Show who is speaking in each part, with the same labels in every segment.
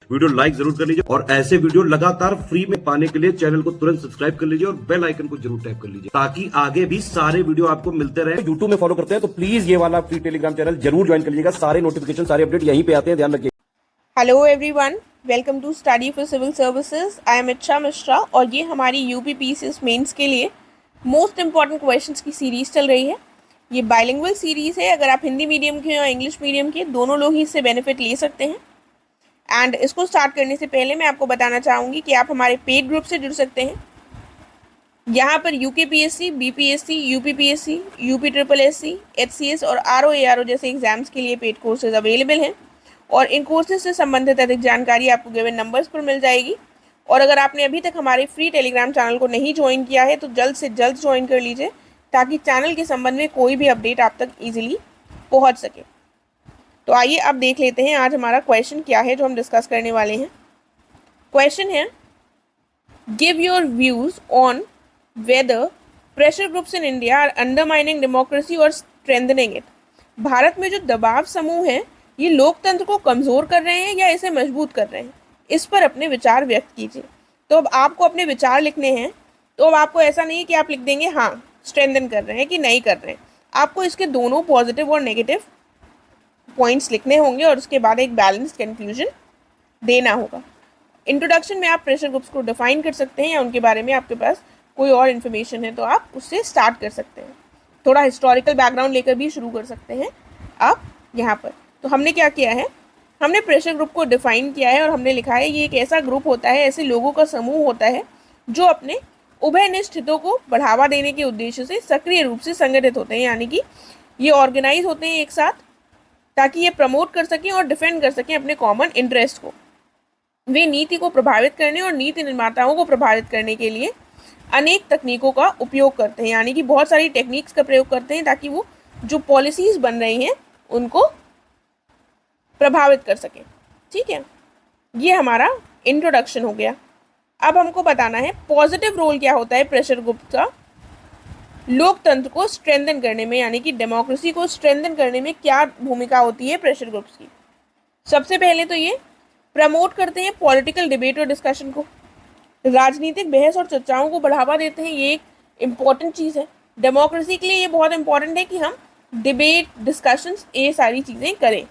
Speaker 1: Video like जरूर कर लीजिए और ऐसे वीडियो लगातार फ्री में पाने के लिए चैनल को तुरंत सब्सक्राइब कर लीजिए और बेल आइकन को जरूर टैप कर लीजिए ताकि आगे भी सारे वीडियो आपको मिलते रहे। यूट्यूब में फॉलो करते हैं तो प्लीज ये वाला फ्री टेलीग्राम चैनल जरूर ज्वाइन कर लीजिएगा। सारे नोटिफिकेशन सारे अपडेट यहीं पे आते हैं, ध्यान रखिए।
Speaker 2: Hello everyone, welcome to study for civil services. I am Ichchha Mishra और ये हमारी यूपीपीसीएस मेंस के लिए मोस्ट इंपॉर्टेंट क्वेश्चंस की सीरीज़ चल रही है। ये बाइलिंगुअल सीरीज़ है, अगर आप हिंदी मीडियम के और इंग्लिश मीडियम के दोनों लोग ही इससे बेनिफिट ले सकते हैं। एंड इसको स्टार्ट करने से पहले मैं आपको बताना चाहूँगी कि आप हमारे पेड ग्रुप से जुड़ सकते हैं। यहाँ पर UKPSC, BPSC, UPPSC, UP triple SC, HCS और आरओ जैसे एग्जाम्स के लिए पेड कोर्सेज अवेलेबल हैं और इन कोर्सेज से संबंधित अधिक जानकारी आपको गिवन नंबर्स पर मिल जाएगी। और अगर आपने अभी तक हमारे फ्री टेलीग्राम चैनल को नहीं ज्वाइन किया है तो जल्द से जल्द ज्वाइन कर लीजिए ताकि चैनल के संबंध में कोई भी अपडेट आप तक ईजिली पहुंच सके। तो आइए अब देख लेते हैं आज हमारा क्वेश्चन क्या है जो हम डिस्कस करने वाले हैं। क्वेश्चन है, give your views on whether pressure groups in India are undermining democracy और स्ट्रेंथनिंग इट। भारत में जो दबाव समूह हैं ये लोकतंत्र को कमज़ोर कर रहे हैं या इसे मजबूत कर रहे हैं, इस पर अपने विचार व्यक्त कीजिए। तो अब आपको अपने विचार लिखने हैं। तो अब आपको ऐसा नहीं कि आप लिख देंगे हाँ स्ट्रेंथन कर रहे हैं कि नहीं कर रहे हैं, आपको इसके दोनों पॉजिटिव और नेगेटिव पॉइंट्स लिखने होंगे और उसके बाद एक बैलेंस्ड कंक्लूजन देना होगा। इंट्रोडक्शन में आप प्रेशर ग्रुप्स को डिफाइन कर सकते हैं या उनके बारे में आपके पास कोई और इन्फॉर्मेशन है तो आप उससे स्टार्ट कर सकते हैं। थोड़ा हिस्टोरिकल बैकग्राउंड लेकर भी शुरू कर सकते हैं आप यहाँ पर। तो हमने क्या किया है, हमने प्रेशर ग्रुप को डिफाइन किया है और हमने लिखा है ये एक ऐसा ग्रुप होता है, ऐसे लोगों का समूह होता है जो अपने उभयनिष्ठ हितों को बढ़ावा देने के उद्देश्य से सक्रिय रूप से संगठित होते हैं, यानी कि ये ऑर्गेनाइज होते हैं एक साथ ताकि ये प्रमोट कर सकें और डिफेंड कर सकें अपने कॉमन इंटरेस्ट को। वे नीति को प्रभावित करने और नीति निर्माताओं को प्रभावित करने के लिए अनेक तकनीकों का उपयोग करते हैं, यानी कि बहुत सारी टेक्निक्स का प्रयोग करते हैं ताकि वो जो पॉलिसीज बन रही हैं उनको प्रभावित कर सके। ठीक है, ये हमारा इंट्रोडक्शन हो गया। अब हमको बताना है पॉजिटिव रोल क्या होता है प्रेशर ग्रुप का लोकतंत्र को स्ट्रेंथन करने में, यानी कि डेमोक्रेसी को स्ट्रेंथन करने में क्या भूमिका होती है प्रेशर ग्रुप्स की। सबसे पहले तो ये प्रमोट करते हैं पॉलिटिकल डिबेट और डिस्कशन को, राजनीतिक बहस और चर्चाओं को बढ़ावा देते हैं। ये एक इम्पॉर्टेंट चीज़ है डेमोक्रेसी के लिए, ये बहुत इंपॉर्टेंट है कि हम डिबेट डिस्कशंस ये सारी चीज़ें करें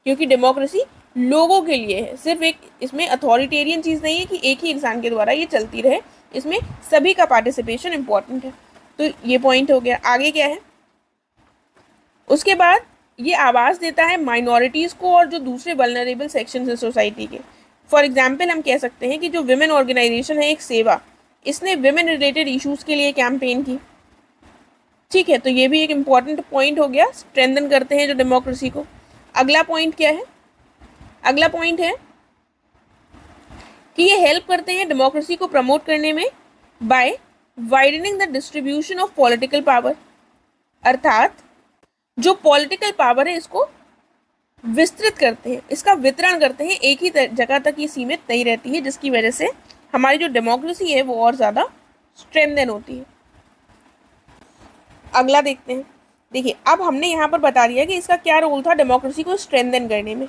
Speaker 2: क्योंकि डेमोक्रेसी लोगों के लिए है, सिर्फ एक इसमें अथॉरिटेरियन चीज़ नहीं है कि एक ही इंसान के द्वारा ये चलती रहे, इसमें सभी का पार्टिसिपेशन इम्पॉर्टेंट है। तो ये पॉइंट हो गया। आगे क्या है, उसके बाद ये आवाज़ देता है माइनॉरिटीज़ को और जो दूसरे वल्नरेबल सेक्शंस हैं सोसाइटी के। फॉर एग्जाम्पल हम कह सकते हैं कि जो विमेन ऑर्गेनाइजेशन है एक सेवा, इसने विमेन रिलेटेड इश्यूज़ के लिए कैंपेन की। ठीक है, तो ये भी एक इम्पॉर्टेंट पॉइंट हो गया, स्ट्रेंथन करते हैं जो डेमोक्रेसी को। अगला पॉइंट क्या है, अगला पॉइंट है कि ये हेल्प करते हैं डेमोक्रेसी को प्रमोट करने में by widening the distribution of political power, अर्थात जो पॉलिटिकल पावर है इसको विस्तृत करते हैं, इसका वितरण करते हैं, एक ही जगह तक ये सीमित नहीं रहती है, जिसकी वजह से हमारी जो डेमोक्रेसी है वो और ज़्यादा स्ट्रेंथन होती है। अगला देखते हैं। देखिए, अब हमने यहाँ पर बता दिया कि इसका क्या रोल था डेमोक्रेसी को स्ट्रेंथन करने में।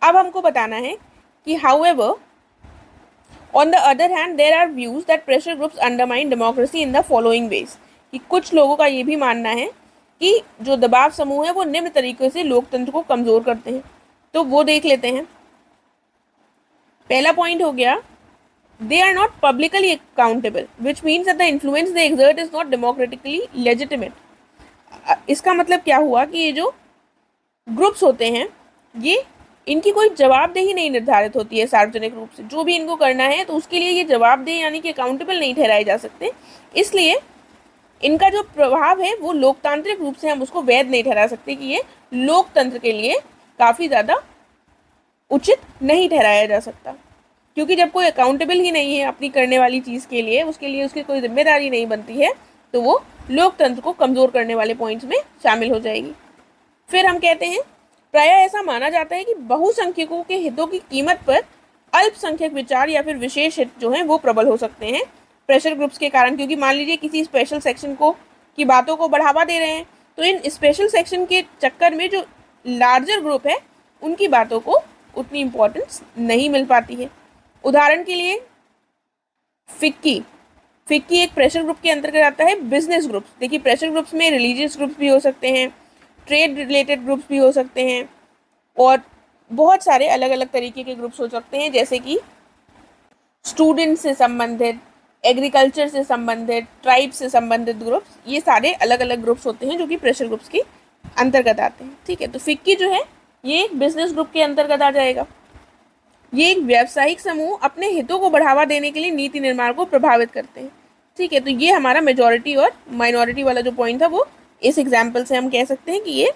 Speaker 2: अब हमको बताना है कि however on the other hand there are views that pressure groups undermine democracy in the following ways, कि कुछ लोगों का ये भी मानना है कि जो दबाव समूह है वो निम्न तरीके से लोकतंत्र को कमज़ोर करते हैं। तो वो देख लेते हैं। पहला पॉइंट हो गया, they are not publicly accountable which means that the influence they exert is not democratically legitimate. इसका मतलब क्या हुआ कि ये जो ग्रुप्स होते हैं ये इनकी कोई जवाबदेही नहीं निर्धारित होती है सार्वजनिक रूप से, जो भी इनको करना है तो उसके लिए ये जवाबदेह यानी कि अकाउंटेबल नहीं ठहराए जा सकते, इसलिए इनका जो प्रभाव है वो लोकतांत्रिक रूप से हम उसको वैध नहीं ठहरा सकते कि ये लोकतंत्र के लिए काफ़ी ज़्यादा उचित नहीं ठहराया जा सकता, क्योंकि जब कोई अकाउंटेबल ही नहीं है अपनी करने वाली चीज़ के लिए, उसके लिए उसकी कोई जिम्मेदारी नहीं बनती है, तो वो लोकतंत्र को कमज़ोर करने वाले पॉइंट्स में शामिल हो जाएगी। फिर हम कहते हैं प्रायः ऐसा माना जाता है कि बहुसंख्यकों के हितों की कीमत पर अल्पसंख्यक विचार या फिर विशेष हित जो हैं वो प्रबल हो सकते हैं प्रेशर ग्रुप्स के कारण, क्योंकि मान लीजिए किसी स्पेशल सेक्शन को की बातों को बढ़ावा दे रहे हैं तो इन स्पेशल सेक्शन के चक्कर में जो लार्जर ग्रुप है उनकी बातों को उतनी इम्पोर्टेंस नहीं मिल पाती है। उदाहरण के लिए फिक्की एक प्रेशर ग्रुप के अंतर्गत आता है। बिजनेस ग्रुप्स, देखिए प्रेशर ग्रुप्स में रिलीजियस ग्रुप्स भी हो सकते हैं, ट्रेड रिलेटेड ग्रुप्स भी हो सकते हैं और बहुत सारे अलग अलग तरीके के ग्रुप्स हो सकते हैं, जैसे कि स्टूडेंट से संबंधित, एग्रीकल्चर से संबंधित, ट्राइब से संबंधित ग्रुप्स। ये सारे अलग अलग ग्रुप्स होते हैं जो कि प्रेशर ग्रुप्स के अंतर्गत आते हैं। ठीक है, तो फिक्की जो है ये एक बिजनेस ग्रुप के अंतर्गत आ जाएगा। ये एक व्यावसायिक समूह अपने हितों को बढ़ावा देने के लिए नीति निर्माण को प्रभावित करते हैं। ठीक है, तो ये हमारा मेजॉरिटी और माइनॉरिटी वाला जो पॉइंट था वो इस एग्जाम्पल से हम कह सकते हैं कि ये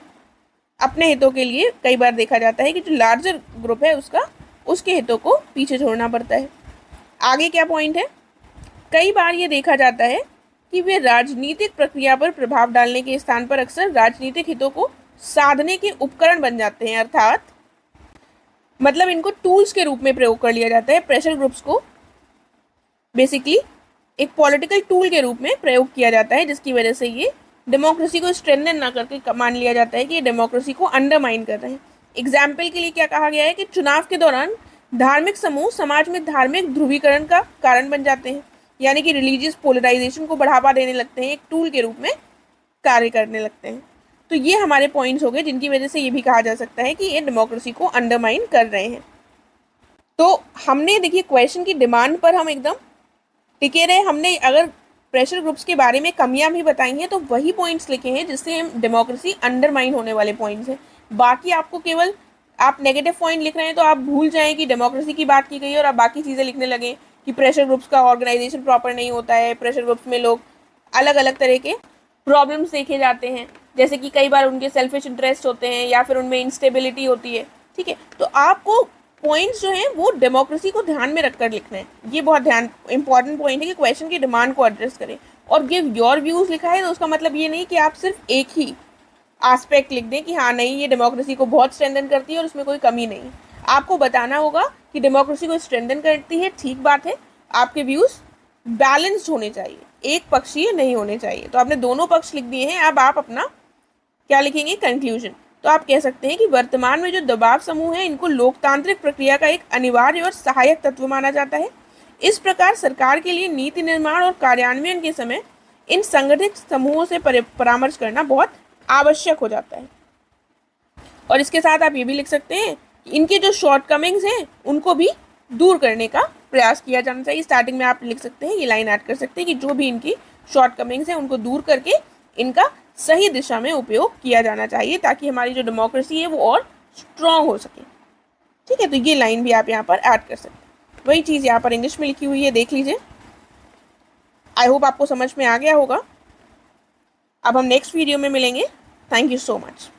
Speaker 2: अपने हितों के लिए कई बार देखा जाता है कि जो लार्जर ग्रुप है उसके हितों को पीछे छोड़ना पड़ता है। आगे क्या पॉइंट है, कई बार ये देखा जाता है कि वे राजनीतिक प्रक्रिया पर प्रभाव डालने के स्थान पर अक्सर राजनीतिक हितों को साधने के उपकरण बन जाते हैं, अर्थात मतलब इनको टूल्स के रूप में प्रयोग कर लिया जाता है। प्रेशर ग्रुप्स को बेसिकली एक पॉलिटिकल टूल के रूप में प्रयोग किया जाता है, जिसकी वजह से ये डेमोक्रेसी को स्ट्रेंथन ना करके मान लिया जाता है कि ये डेमोक्रेसी को अंडरमाइन कर रहे हैं। एग्जाम्पल के लिए क्या कहा गया है कि चुनाव के दौरान धार्मिक समूह समाज में धार्मिक ध्रुवीकरण का कारण बन जाते हैं, यानी कि रिलीजियस पोलराइजेशन को बढ़ावा देने लगते हैं, एक टूल के रूप में कार्य करने लगते हैं। तो ये हमारे पॉइंट्स हो गए जिनकी वजह से ये भी कहा जा सकता है कि ये डेमोक्रेसी को अंडरमाइन कर रहे हैं। तो हमने देखिए क्वेश्चन की डिमांड पर हम एकदम टिके रहे। हमने अगर प्रेशर ग्रुप्स के बारे में कमियां भी बताई हैं तो वही पॉइंट्स लिखे हैं जिससे हम डेमोक्रेसी अंडरमाइन होने वाले पॉइंट्स हैं। बाकी आपको केवल आप नेगेटिव पॉइंट लिख रहे हैं तो आप भूल जाएं कि डेमोक्रेसी की बात की गई है और आप बाकी चीज़ें लिखने लगें कि प्रेशर ग्रुप्स का ऑर्गेनाइजेशन प्रॉपर नहीं होता है, प्रेशर ग्रुप्स में लोग अलग अलग तरह के प्रॉब्लम्स देखे जाते हैं, जैसे कि कई बार उनके सेल्फिश इंटरेस्ट होते हैं या फिर उनमें इंस्टेबिलिटी होती है। ठीक है, तो आपको पॉइंट्स जो हैं वो डेमोक्रेसी को ध्यान में रखकर लिखना है। ये बहुत इंपॉर्टेंट पॉइंट है कि क्वेश्चन की डिमांड को एड्रेस करें। और गिव योर व्यूज़ लिखा है तो उसका मतलब ये नहीं कि आप सिर्फ एक ही एस्पेक्ट लिख दें कि हाँ नहीं ये डेमोक्रेसी को बहुत स्ट्रेंथन करती है और उसमें कोई कमी नहीं। आपको बताना होगा कि डेमोक्रेसी को स्ट्रेंथन करती है, ठीक बात है। आपके व्यूज़ बैलेंस्ड होने चाहिए, एक पक्षीय नहीं होने चाहिए। तो आपने दोनों पक्ष लिख दिए हैं, अब आप अपना क्या लिखेंगे, कंक्लूजन। तो आप कह सकते हैं कि वर्तमान में जो दबाव समूह है इनको लोकतांत्रिक प्रक्रिया का एक अनिवार्य और सहायक तत्व माना जाता है। इस प्रकार सरकार के लिए नीति निर्माण और कार्यान्वयन के समय इन संगठित समूहों से परामर्श करना बहुत आवश्यक हो जाता है। और इसके साथ आप ये भी लिख सकते हैं कि इनके जो शॉर्टकमिंग्स हैं उनको भी दूर करने का प्रयास किया जाना चाहिए। स्टार्टिंग में आप लिख सकते हैं, ये लाइन ऐड कर सकते हैं कि जो भी इनकी शॉर्टकमिंग्स हैं उनको दूर करके इनका सही दिशा में उपयोग किया जाना चाहिए ताकि हमारी जो डेमोक्रेसी है वो और स्ट्रॉन्ग हो सके। ठीक है, तो ये लाइन भी आप यहाँ पर ऐड कर सकते हैं। वही चीज़ यहाँ पर इंग्लिश में लिखी हुई है, देख लीजिए। आई होप आपको समझ में आ गया होगा। अब हम नेक्स्ट वीडियो में मिलेंगे। Thank you so much.